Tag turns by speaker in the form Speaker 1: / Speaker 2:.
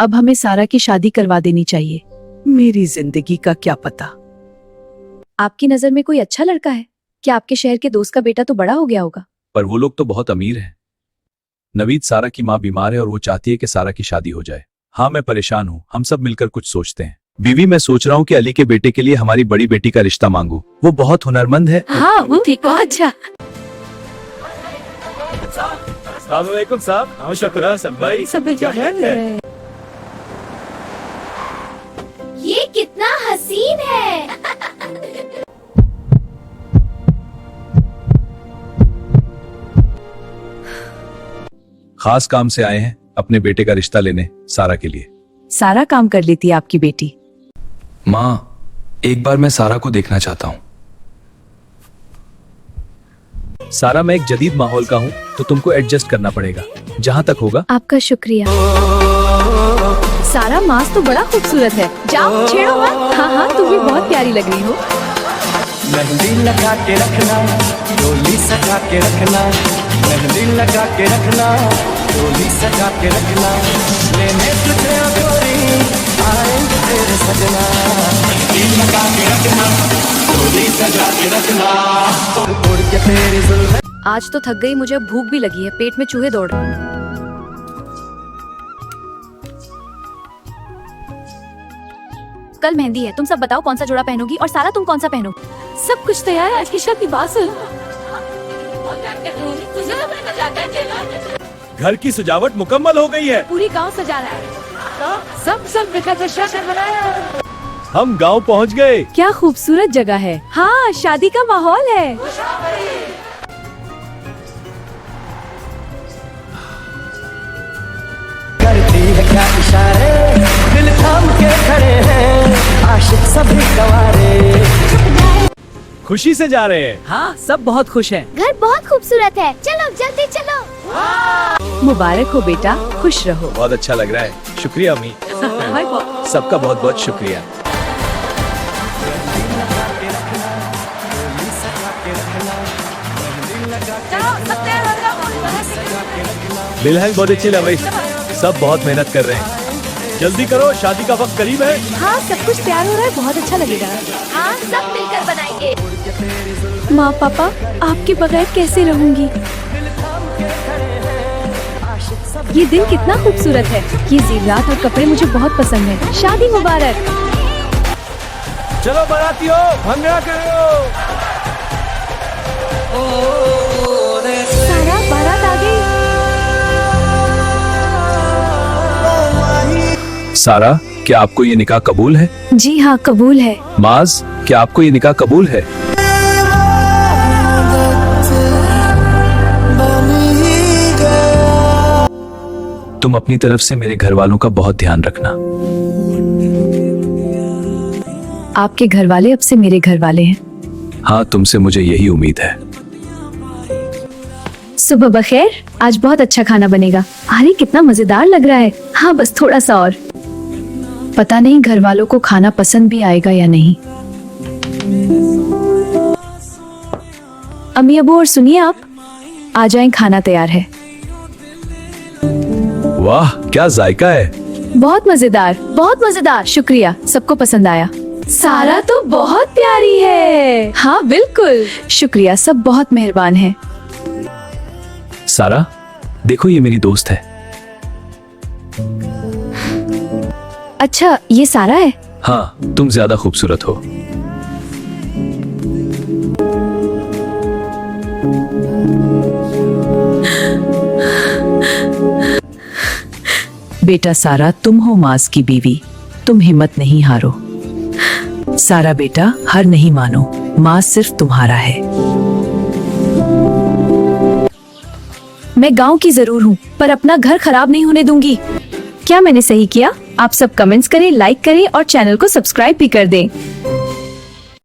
Speaker 1: अब हमें सारा की शादी करवा देनी चाहिए।
Speaker 2: मेरी जिंदगी का क्या पता।
Speaker 1: आपकी नजर में कोई अच्छा लड़का है क्या? आपके शहर के दोस्त का बेटा तो बड़ा हो गया होगा।
Speaker 3: पर वो लोग तो बहुत अमीर हैं। नवीद, सारा की माँ बीमार है और वो चाहती है कि सारा की शादी हो जाए। हाँ, मैं परेशान हूँ। हम सब मिलकर कुछ सोचते हैं। बीवी, मैं सोच रहा हूँ कि अली के बेटे के लिए हमारी बड़ी बेटी का रिश्ता मांगू। वो बहुत हुनरमंद है।
Speaker 1: हाँ, वो ठीक, बहुत अच्छा।
Speaker 3: साहब, शुक्र सब भाई।
Speaker 4: ये कितना हसीन है।
Speaker 3: खास काम से आए हैं अपने बेटे का रिश्ता लेने सारा के लिए।
Speaker 1: सारा काम कर लेती है आपकी बेटी।
Speaker 5: माँ, एक बार मैं सारा को देखना चाहता हूँ।
Speaker 3: सारा, मैं एक जदीद माहौल का हूँ तो तुमको एडजस्ट करना पड़ेगा। जहाँ तक होगा।
Speaker 1: आपका शुक्रिया। सारा, मास्क तो बड़ा खूबसूरत है। जाओ, छेड़ो मत। हाँ हाँ, तुम भी बहुत प्यारी लग रही हो।
Speaker 6: मेहंदी लगा के रखना, डोली सजा के रखना। मेहंदी लगा के रखना, डोली सजा के रखना। लेने तुझे गोरी आएंगे तेरे सजना। मेहंदी लगा के रखना, डोली सजा के रखना। उड़ के तेरी जुल्फें।
Speaker 1: आज तो थक गई, मुझे भूख भी लगी है। पेट में चूहे दौड़ रहे हैं। कल मेहंदी है, तुम सब बताओ कौन सा जोड़ा पहनोगी? और सारा, तुम कौन सा पहनोगी? सब कुछ तैयार है, आज की शादी बात।
Speaker 3: घर की सजावट मुकम्मल हो गई है।
Speaker 1: पूरी गांव सजा रहा है। सब मिलकर जश्न मनाया।
Speaker 3: हम गांव पहुंच गए।
Speaker 1: क्या खूबसूरत जगह है। हाँ, शादी का माहौल है।
Speaker 6: करती है क्या इशारे, दिल थाम के खड़े हैं आशिक सभी गवारे।
Speaker 3: खुशी से जा रहे हैं।
Speaker 2: हाँ, सब बहुत खुश हैं।
Speaker 4: घर बहुत खूबसूरत है, चलो जल्दी चलो।
Speaker 1: मुबारक हो बेटा, खुश रहो।
Speaker 3: बहुत अच्छा लग रहा है। शुक्रिया अम्मी। सबका बहुत बहुत शुक्रिया। बिलहंग बहुत अच्छी लग रही। सब बहुत मेहनत कर रहे हैं। जल्दी करो, शादी का वक्त करीब है।
Speaker 1: हाँ, सब कुछ तैयार हो रहा है, बहुत अच्छा लगेगा।
Speaker 4: हाँ, सब मिलकर बनाएंगे।
Speaker 1: माँ पापा, आपके बगैर कैसे रहूंगी? ये दिन कितना खूबसूरत है। ये ज़ेवरात और कपड़े मुझे बहुत पसंद है। शादी मुबारक।
Speaker 3: चलो बारातियों, भंगड़ा करो।
Speaker 1: सारा, बारात आ गई।
Speaker 3: सारा, क्या आपको ये निकाह कबूल है?
Speaker 1: जी हाँ, कबूल है।
Speaker 3: माज, क्या आपको ये निकाह कबूल है? तुम अपनी तरफ से मेरे घर वालों का बहुत ध्यान रखना।
Speaker 1: आपके घर वाले अब से मेरे घर वाले हैं।
Speaker 3: हाँ, तुमसे मुझे यही उम्मीद है।
Speaker 1: सुबह बखैर, आज बहुत अच्छा खाना बनेगा। अरे कितना मजेदार लग रहा है। हाँ, बस थोड़ा सा और। पता नहीं घर वालों को खाना पसंद भी आएगा या नहीं। अम्मी अबू, और सुनिए आप, आ जाएं, खाना तैयार है।
Speaker 3: वाह, क्या जायका है।
Speaker 1: बहुत मजेदार, बहुत मजेदार। शुक्रिया, सबको पसंद आया। सारा तो बहुत प्यारी है। हाँ बिल्कुल, शुक्रिया, सब बहुत मेहरबान हैं।
Speaker 3: सारा, देखो ये मेरी दोस्त है।
Speaker 1: अच्छा, ये सारा है?
Speaker 3: हाँ, तुम ज्यादा खूबसूरत हो।
Speaker 2: बेटा सारा, तुम हो मास की बीवी, तुम हिम्मत नहीं हारो। सारा बेटा, हार नहीं मानो, मास सिर्फ तुम्हारा है।
Speaker 1: मैं गांव की जरूर हूँ, पर अपना घर खराब नहीं होने दूंगी। क्या मैंने सही किया? आप सब कमेंट्स करें, लाइक करें और चैनल को सब्सक्राइब भी कर दें।